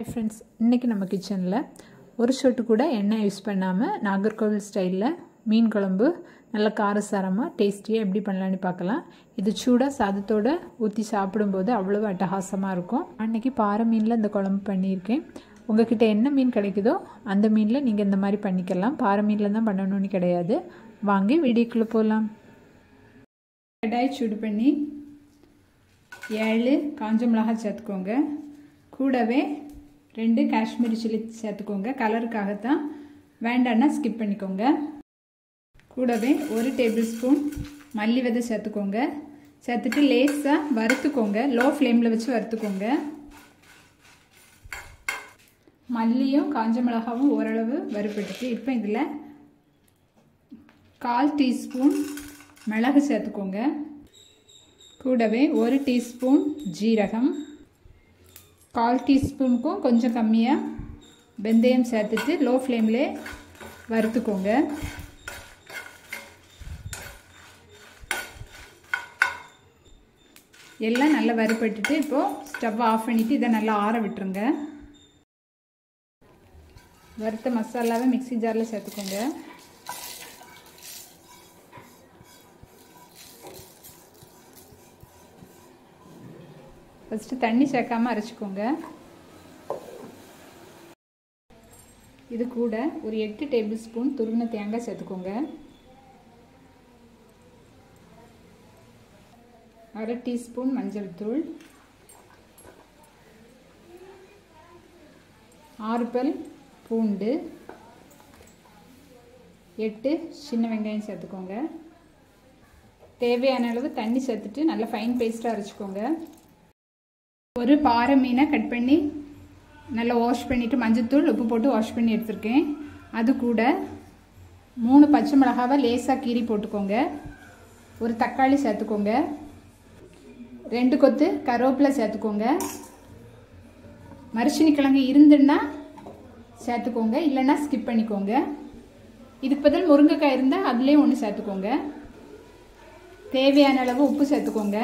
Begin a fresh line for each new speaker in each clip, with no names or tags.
Friends, இன்றைக்கி நம்ம கிச்சனில் ஒரு சொட்டு கூட எண்ணெய் யூஸ் பண்ணாமல் நாகர்கோவில் ஸ்டைலில் மீன் குழம்பு நல்ல காரசாரமாக டேஸ்டியாக எப்படி பண்ணலான்னு பார்க்கலாம். இது சூடாக சாதத்தோடு ஊற்றி சாப்பிடும்போது அவ்வளோ அட்டகாசமாக இருக்கும். அன்றைக்கி பாறை மீனில் இந்த குழம்பு பண்ணியிருக்கேன். உங்கள்கிட்ட என்ன மீன் கிடைக்குதோ அந்த மீனில் நீங்கள் இந்த மாதிரி பண்ணிக்கலாம். பாறை மீனில் தான் பண்ணணும்னு கிடையாது. வாங்க வீடியோக்குள்ளே போகலாம். கடாய் சூடு பண்ணி 7 காஞ்ச மிளகாய் சேர்த்துக்கோங்க. கூடவே 2 காஷ்மீரி சில்லி சேர்த்துக்கோங்க. கலருக்காகத்தான், வேண்டான்னா ஸ்கிப் பண்ணிக்கோங்க. கூடவே 1 டேபிள் ஸ்பூன் மல்லி விதை சேர்த்துக்கோங்க. சேர்த்துட்டு லேசாக வறுத்துக்கோங்க. லோ ஃப்ளேமில் வச்சு வறுத்துக்கோங்க. மல்லியும் காஞ்ச மிளகாவும் ஓரளவு வறுப்பட்டுட்டு இப்போ இதில் 1/4 டீஸ்பூன் மிளகு சேர்த்துக்கோங்க. கூடவே 1 டீஸ்பூன் ஜீரகம், 1/4 டீஸ்பூனுக்கும் கொஞ்சம் கம்மியாக வெந்தயம் சேர்த்துட்டு லோ ஃப்ளேம்லே வறுத்துக்கோங்க. எல்லாம் நல்லா வறுப்பட்டுட்டு இப்போது ஸ்டவ் ஆஃப் பண்ணிவிட்டு இதை நல்லா ஆற விட்டுருங்க. வறுத்த மசாலாவை மிக்ஸி ஜாரில் சேர்த்துக்கோங்க. ஃபஸ்ட்டு தண்ணி சேர்க்காமல் அரைச்சிக்கோங்க. இது கூட ஒரு 8 டேபிள் ஸ்பூன் துருவின தேங்காய் சேர்த்துக்கோங்க. 1/2 டீஸ்பூன் மஞ்சள் தூள், 6 பல் பூண்டு, 8 சின்ன வெங்காயம் சேர்த்துக்கோங்க. தேவையான அளவு தண்ணி சேர்த்துட்டு நல்லா ஃபைன் பேஸ்ட்டாக அரைச்சிக்கோங்க. ஒரு பாறை மீனை கட் பண்ணி நல்லா வாஷ் பண்ணிவிட்டு மஞ்சத்தூள் உப்பு போட்டு வாஷ் பண்ணி எடுத்துருக்கேன். அது கூட 3 பச்சை மிளகாவை லேசாக கீறி போட்டுக்கோங்க. ஒரு தக்காளி சேர்த்துக்கோங்க. 2 கொத்து கருவேப்பிலை சேர்த்துக்கோங்க. மரிச்சினிக்கிழங்கு இருந்துன்னா சேர்த்துக்கோங்க, இல்லைன்னா ஸ்கிப் பண்ணிக்கோங்க. இதுக்கு பதில் முருங்கைக்காய் இருந்தால் அதுலேயும் 1 சேர்த்துக்கோங்க. தேவையான அளவு உப்பு சேர்த்துக்கோங்க.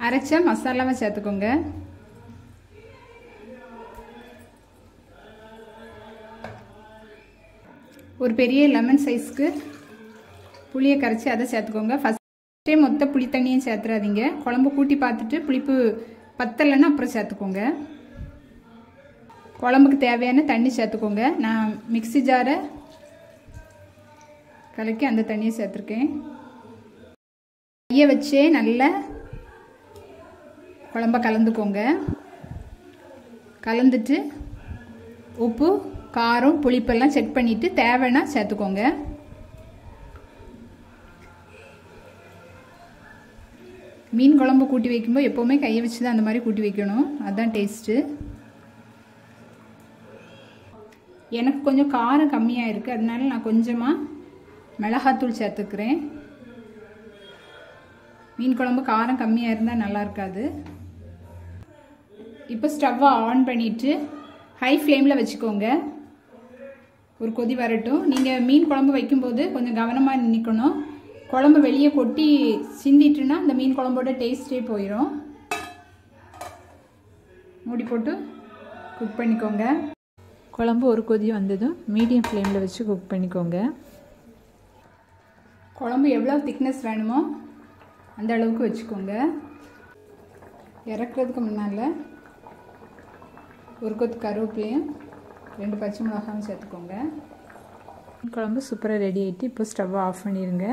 அரைச்ச மசாலாவை சேர்த்துக்கோங்க. ஒரு பெரிய லெமன் சைஸ்க்கு புளியை கரைச்சி அதை சேர்த்துக்கோங்க. ஃபஸ்ட்டே மொத்த புளி தண்ணியும் சேர்த்துறாதீங்க. குழம்பு கூட்டி பார்த்துட்டு புளிப்பு பத்தலைன்னா அப்புறம் சேர்த்துக்கோங்க. குழம்புக்கு தேவையான தண்ணி சேர்த்துக்கோங்க. நான் மிக்ஸி ஜாரை கலக்கி அந்த தண்ணியை சேர்த்துருக்கேன். கையை வச்சே நல்லா குழம்ப கலந்துக்கோங்க. கலந்துட்டு உப்பு காரம் புளிப்பெல்லாம் செக் பண்ணிவிட்டு தேவைன்னா சேர்த்துக்கோங்க. மீன் குழம்பு கூட்டி வைக்கும்போது எப்போவுமே கையை வச்சு தான் அந்த மாதிரி கூட்டி வைக்கணும். அதுதான் டேஸ்ட்டு. எனக்கு கொஞ்சம் காரம் கம்மியாக இருக்குது, அதனால நான் கொஞ்சமாக மிளகாத்தூள் சேர்த்துக்கிறேன். மீன் குழம்பு காரம் கம்மியாக இருந்தால் நல்லா இருக்காது. இப்போ ஸ்டவ்வை ஆன் பண்ணிவிட்டு ஹை ஃப்ளேமில் வச்சுக்கோங்க. ஒரு கொதி வரட்டும். நீங்கள் மீன் குழம்பு வைக்கும்போது கொஞ்சம் கவனமாக நிற்கணும். குழம்பு வெளியே கொட்டி சிந்திட்டுன்னா அந்த மீன் குழம்போட டேஸ்ட்டே போயிடும். மூடி போட்டு குக் பண்ணிக்கோங்க. குழம்பு ஒரு கொதி வந்ததும் மீடியம் ஃப்ளேமில் வச்சு குக் பண்ணிக்கோங்க. குழம்பு எவ்வளோ திக்னஸ் வேணுமோ அந்த அளவுக்கு வச்சுக்கோங்க. இறக்குறதுக்கு முன்னால் ஒரு கொத்து கருவேப்பிலையும் 2 பச்சை மிளகாயும் சேர்த்துக்கோங்க. குழம்பு சூப்பராக ரெடி ஆகிட்டு இப்போ ஸ்டவ்வை ஆஃப் பண்ணிடுங்க.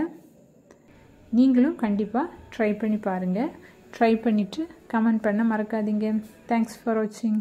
நீங்களும் கண்டிப்பாக ட்ரை பண்ணி பாருங்கள். ட்ரை பண்ணிவிட்டு கமெண்ட் பண்ண மறக்காதீங்க. தேங்க்ஸ் ஃபார் வாட்சிங்.